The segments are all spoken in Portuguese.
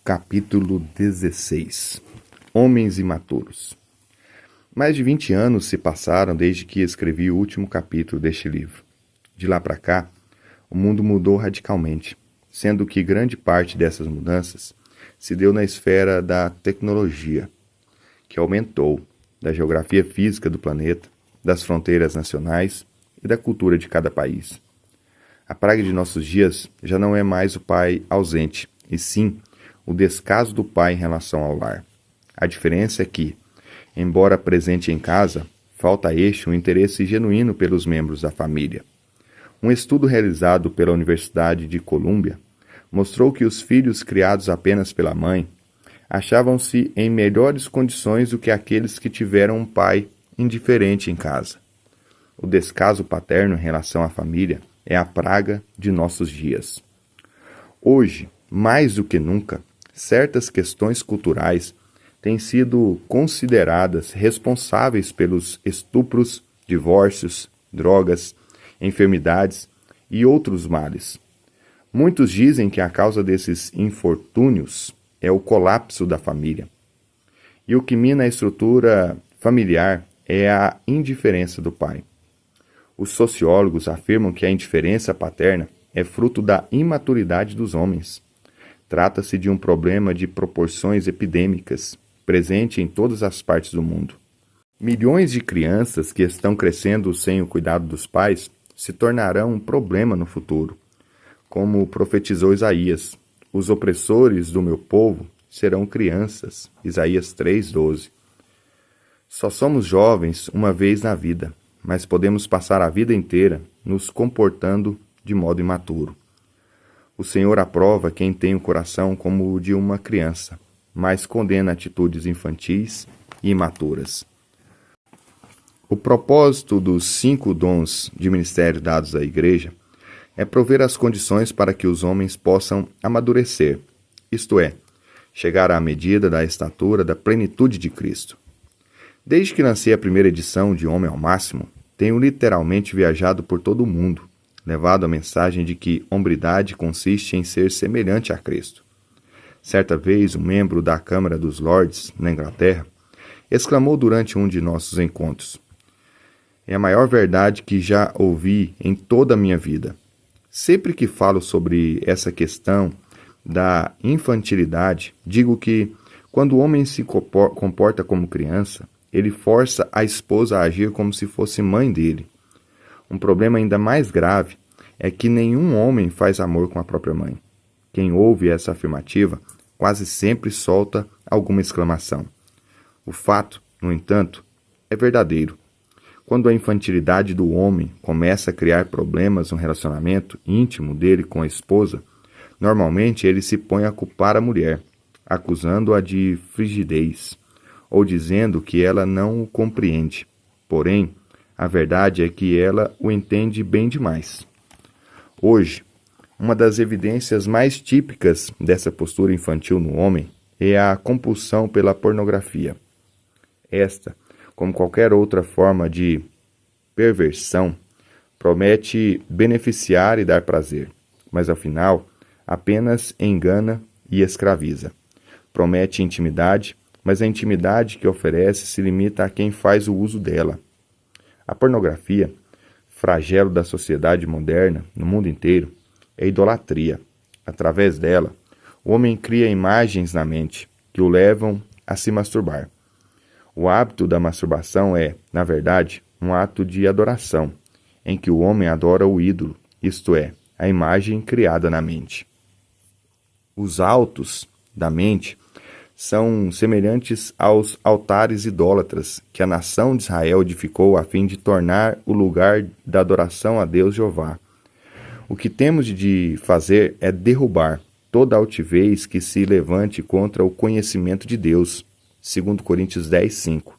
Capítulo 16. Homens imaturos. Mais de 20 anos se passaram desde que escrevi o último capítulo deste livro. De lá para cá, o mundo mudou radicalmente, sendo que grande parte dessas mudanças se deu na esfera da tecnologia, que aumentou, da geografia física do planeta, das fronteiras nacionais e da cultura de cada país. A praga de nossos dias já não é mais o pai ausente, e sim o descaso do pai em relação ao lar. A diferença é que, embora presente em casa, falta a este um interesse genuíno pelos membros da família. Um estudo realizado pela Universidade de Colômbia mostrou que os filhos criados apenas pela mãe achavam-se em melhores condições do que aqueles que tiveram um pai indiferente em casa. O descaso paterno em relação à família é a praga de nossos dias. Hoje, mais do que nunca, certas questões culturais têm sido consideradas responsáveis pelos estupros, divórcios, drogas, enfermidades e outros males. Muitos dizem que a causa desses infortúnios é o colapso da família. E o que mina a estrutura familiar é a indiferença do pai. Os sociólogos afirmam que a indiferença paterna é fruto da imaturidade dos homens. Trata-se de um problema de proporções epidêmicas, presente em todas as partes do mundo. Milhões de crianças que estão crescendo sem o cuidado dos pais se tornarão um problema no futuro. Como profetizou Isaías, os opressores do meu povo serão crianças. Isaías 3:12. Só somos jovens uma vez na vida, mas podemos passar a vida inteira nos comportando de modo imaturo. O Senhor aprova quem tem o coração como o de uma criança, mas condena atitudes infantis e imaturas. O propósito dos 5 dons de ministério dados à Igreja é prover as condições para que os homens possam amadurecer, isto é, chegar à medida da estatura da plenitude de Cristo. Desde que lancei a primeira edição de Homem ao Máximo, tenho literalmente viajado por todo o mundo, levado a mensagem de que hombridade consiste em ser semelhante a Cristo. Certa vez, um membro da Câmara dos Lordes, na Inglaterra, exclamou durante um de nossos encontros: "É a maior verdade que já ouvi em toda a minha vida. Sempre que falo sobre essa questão da infantilidade, digo que, quando o homem se comporta como criança, ele força a esposa a agir como se fosse mãe dele. Um problema ainda mais grave é que nenhum homem faz amor com a própria mãe. Quem ouve essa afirmativa quase sempre solta alguma exclamação. O fato, no entanto, é verdadeiro. Quando a infantilidade do homem começa a criar problemas no relacionamento íntimo dele com a esposa, normalmente ele se põe a culpar a mulher, acusando-a de frigidez, ou dizendo que ela não o compreende. Porém, a verdade é que ela o entende bem demais. Hoje, uma das evidências mais típicas dessa postura infantil no homem é a compulsão pela pornografia. Esta, como qualquer outra forma de perversão, promete beneficiar e dar prazer, mas ao final apenas engana e escraviza. Promete intimidade, mas a intimidade que oferece se limita a quem faz o uso dela. A pornografia, flagelo da sociedade moderna no mundo inteiro, é idolatria. Através dela, o homem cria imagens na mente que o levam a se masturbar. O hábito da masturbação é, na verdade, um ato de adoração, em que o homem adora o ídolo, isto é, a imagem criada na mente. Os altos da mente são semelhantes aos altares idólatras que a nação de Israel edificou a fim de tornar o lugar da adoração a Deus Jeová. O que temos de fazer é derrubar toda altivez que se levante contra o conhecimento de Deus, 2 Coríntios 10:5,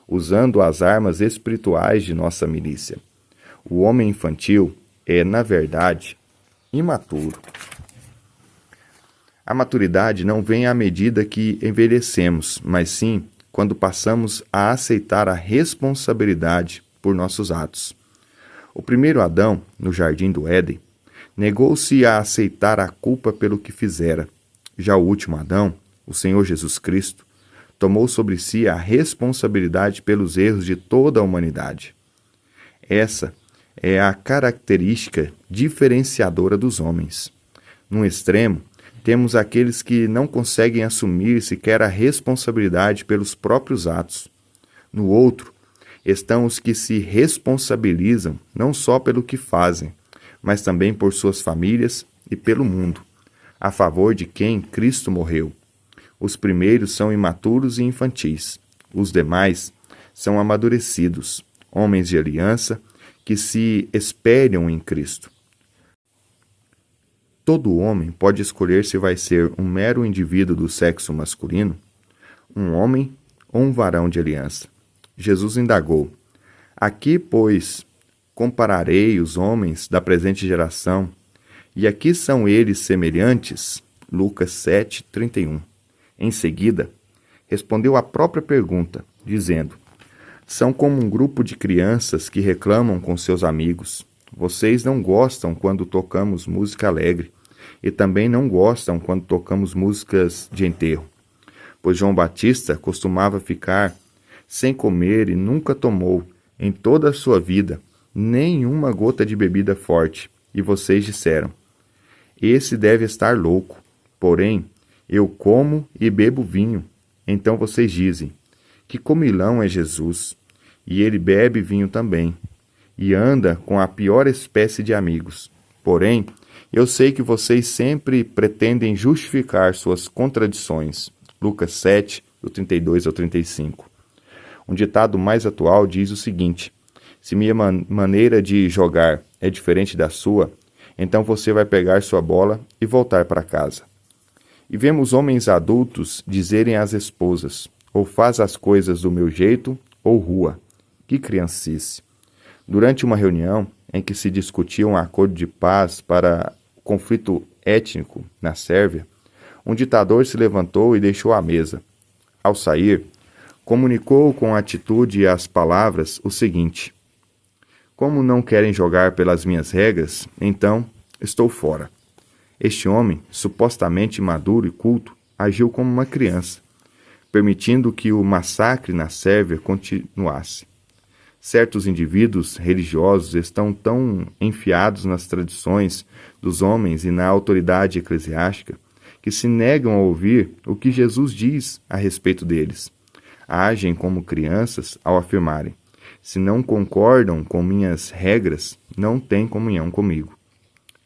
usando as armas espirituais de nossa milícia. O homem infantil é, na verdade, imaturo. A maturidade não vem à medida que envelhecemos, mas sim quando passamos a aceitar a responsabilidade por nossos atos. O primeiro Adão, no jardim do Éden, negou-se a aceitar a culpa pelo que fizera. Já o último Adão, o Senhor Jesus Cristo, tomou sobre si a responsabilidade pelos erros de toda a humanidade. Essa é a característica diferenciadora dos homens. Num extremo, temos aqueles que não conseguem assumir sequer a responsabilidade pelos próprios atos. No outro, estão os que se responsabilizam não só pelo que fazem, mas também por suas famílias e pelo mundo, a favor de quem Cristo morreu. Os primeiros são imaturos e infantis, os demais são amadurecidos, homens de aliança que se espelham em Cristo. Todo homem pode escolher se vai ser um mero indivíduo do sexo masculino, um homem ou um varão de aliança. Jesus indagou: aqui, pois, compararei os homens da presente geração, e aqui são eles semelhantes? Lucas 7:31. Em seguida, respondeu a própria pergunta, dizendo: são como um grupo de crianças que reclamam com seus amigos. Vocês não gostam quando tocamos música alegre, e também não gostam quando tocamos músicas de enterro. Pois João Batista costumava ficar sem comer e nunca tomou, em toda a sua vida, nenhuma gota de bebida forte. E vocês disseram: esse deve estar louco. Porém, eu como e bebo vinho. Então vocês dizem: que comilão é Jesus, e ele bebe vinho também, e anda com a pior espécie de amigos. Porém, eu sei que vocês sempre pretendem justificar suas contradições. Lucas 7, do 32 ao 35. Um ditado mais atual diz o seguinte: se minha maneira de jogar é diferente da sua, então você vai pegar sua bola e voltar para casa. E vemos homens adultos dizerem às esposas: ou faz as coisas do meu jeito, ou rua. Que criancice! Durante uma reunião em que se discutia um acordo de paz para o conflito étnico na Sérvia, um ditador se levantou e deixou a mesa. Ao sair, comunicou com atitude e as palavras o seguinte: como não querem jogar pelas minhas regras, então estou fora. Este homem, supostamente maduro e culto, agiu como uma criança, permitindo que o massacre na Sérvia continuasse. Certos indivíduos religiosos estão tão enfiados nas tradições dos homens e na autoridade eclesiástica que se negam a ouvir o que Jesus diz a respeito deles. Agem como crianças ao afirmarem: se não concordam com minhas regras, não têm comunhão comigo.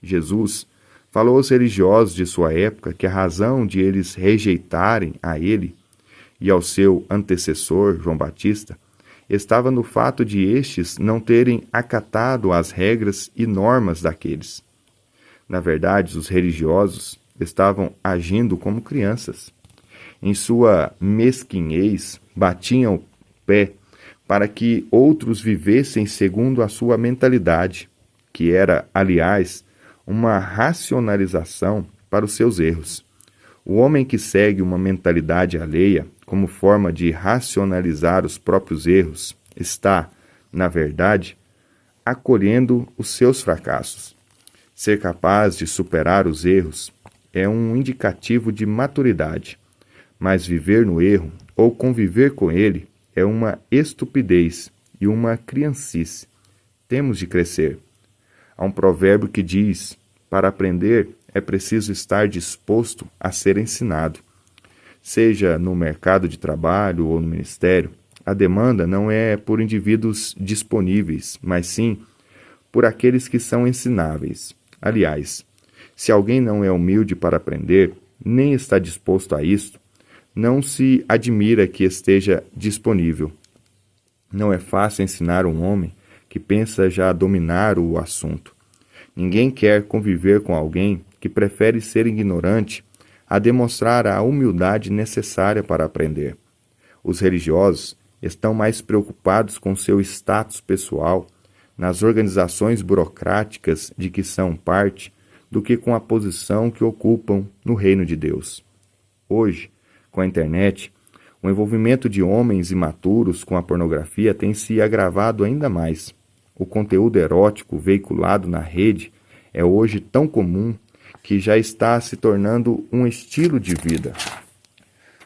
Jesus falou aos religiosos de sua época que a razão de eles rejeitarem a ele e ao seu antecessor, João Batista, estava no fato de estes não terem acatado as regras e normas daqueles. Na verdade, os religiosos estavam agindo como crianças. Em sua mesquinhez, batiam o pé para que outros vivessem segundo a sua mentalidade, que era, aliás, uma racionalização para os seus erros. O homem que segue uma mentalidade alheia como forma de racionalizar os próprios erros está, na verdade, acolhendo os seus fracassos. Ser capaz de superar os erros é um indicativo de maturidade, mas viver no erro ou conviver com ele é uma estupidez e uma criancice. Temos de crescer. Há um provérbio que diz: para aprender é preciso estar disposto a ser ensinado. Seja no mercado de trabalho ou no ministério, a demanda não é por indivíduos disponíveis, mas sim por aqueles que são ensináveis. Aliás, se alguém não é humilde para aprender, nem está disposto a isto, não se admira que esteja disponível. Não é fácil ensinar um homem que pensa já dominar o assunto. Ninguém quer conviver com alguém que prefere ser ignorante a demonstrar a humildade necessária para aprender. Os religiosos estão mais preocupados com seu status pessoal nas organizações burocráticas de que são parte do que com a posição que ocupam no reino de Deus. Hoje, com a internet, o envolvimento de homens imaturos com a pornografia tem se agravado ainda mais. O conteúdo erótico veiculado na rede é hoje tão comum que já está se tornando um estilo de vida.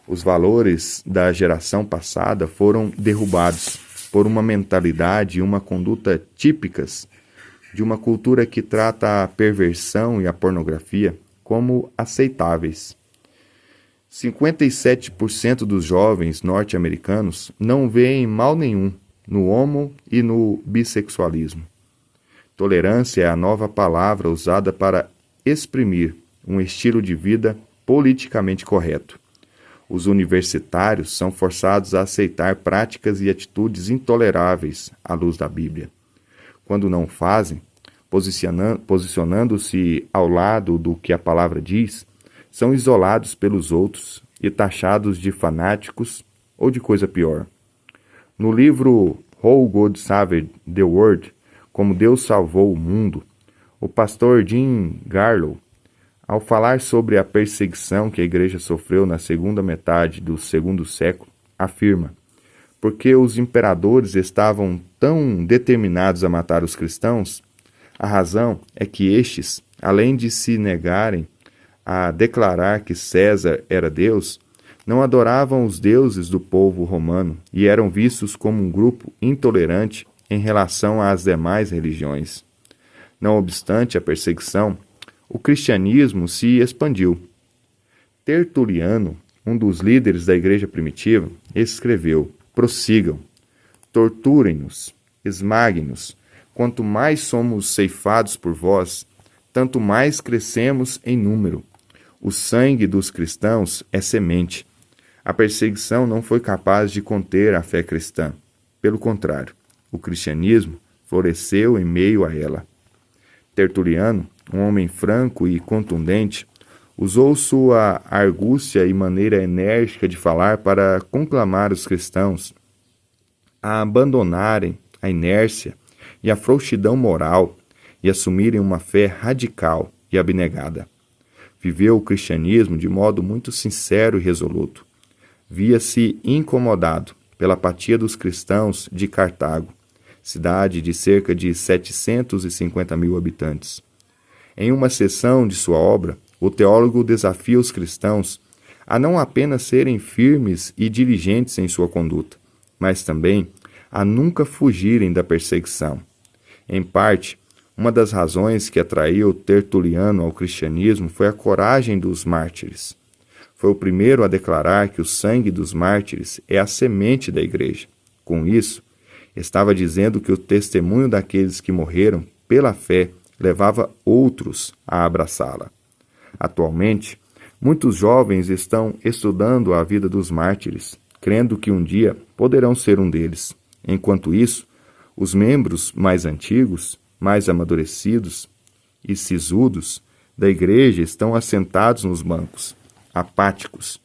Os valores da geração passada foram derrubados por uma mentalidade e uma conduta típicas de uma cultura que trata a perversão e a pornografia como aceitáveis. 57% dos jovens norte-americanos não veem mal nenhum no homo e no bissexualismo. Tolerância é a nova palavra usada para exprimir um estilo de vida politicamente correto. Os universitários são forçados a aceitar práticas e atitudes intoleráveis à luz da Bíblia. Quando não o fazem, posicionando-se ao lado do que a palavra diz, são isolados pelos outros e taxados de fanáticos ou de coisa pior. No livro How God Saved the World, Como Deus Salvou o Mundo, o pastor Jim Garlow, ao falar sobre a perseguição que a igreja sofreu na segunda metade do segundo século, afirma: porque os imperadores estavam tão determinados a matar os cristãos, a razão é que estes, além de se negarem a declarar que César era Deus, não adoravam os deuses do povo romano e eram vistos como um grupo intolerante em relação às demais religiões. Não obstante a perseguição, o cristianismo se expandiu. Tertuliano, um dos líderes da igreja primitiva, escreveu: prossigam, torturem-nos, esmaguem-nos. Quanto mais somos ceifados por vós, tanto mais crescemos em número. O sangue dos cristãos é semente. A perseguição não foi capaz de conter a fé cristã. Pelo contrário, o cristianismo floresceu em meio a ela. Tertuliano, um homem franco e contundente, usou sua argúcia e maneira enérgica de falar para conclamar os cristãos a abandonarem a inércia e a frouxidão moral e assumirem uma fé radical e abnegada. Viveu o cristianismo de modo muito sincero e resoluto. Via-se incomodado pela apatia dos cristãos de Cartago, cidade de cerca de 750 mil habitantes. Em uma seção de sua obra, o teólogo desafia os cristãos a não apenas serem firmes e diligentes em sua conduta, mas também a nunca fugirem da perseguição. Em parte, uma das razões que atraiu Tertuliano ao cristianismo foi a coragem dos mártires. Foi o primeiro a declarar que o sangue dos mártires é a semente da igreja. Com isso, estava dizendo que o testemunho daqueles que morreram pela fé levava outros a abraçá-la. Atualmente, muitos jovens estão estudando a vida dos mártires, crendo que um dia poderão ser um deles. Enquanto isso, os membros mais antigos, mais amadurecidos e sisudos da igreja estão assentados nos bancos, apáticos.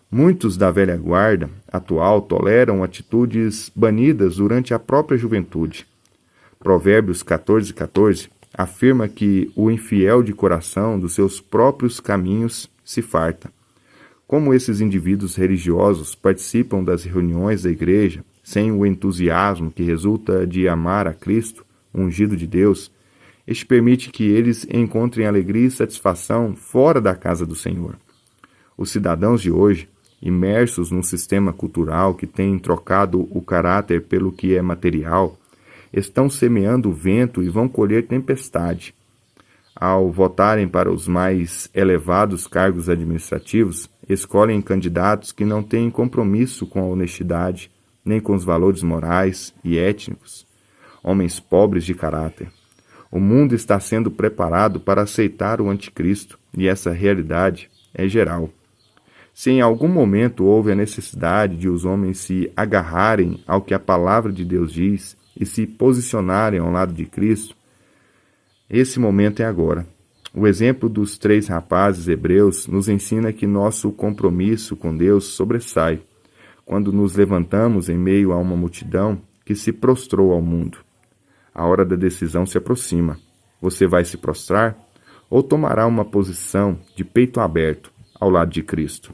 Muitos da velha guarda atual toleram atitudes banidas durante a própria juventude. Provérbios 14:14 afirma que o infiel de coração dos seus próprios caminhos se farta. Como esses indivíduos religiosos participam das reuniões da igreja sem o entusiasmo que resulta de amar a Cristo, ungido de Deus, este permite que eles encontrem alegria e satisfação fora da casa do Senhor. Os cidadãos de hoje, imersos num sistema cultural que tem trocado o caráter pelo que é material, estão semeando o vento e vão colher tempestade. Ao votarem para os mais elevados cargos administrativos, escolhem candidatos que não têm compromisso com a honestidade, nem com os valores morais e étnicos, homens pobres de caráter. O mundo está sendo preparado para aceitar o anticristo, e essa realidade é geral. Se em algum momento houve a necessidade de os homens se agarrarem ao que a palavra de Deus diz e se posicionarem ao lado de Cristo, esse momento é agora. O exemplo dos 3 rapazes hebreus nos ensina que nosso compromisso com Deus sobressai quando nos levantamos em meio a uma multidão que se prostrou ao mundo. A hora da decisão se aproxima. Você vai se prostrar ou tomará uma posição de peito aberto ao lado de Cristo?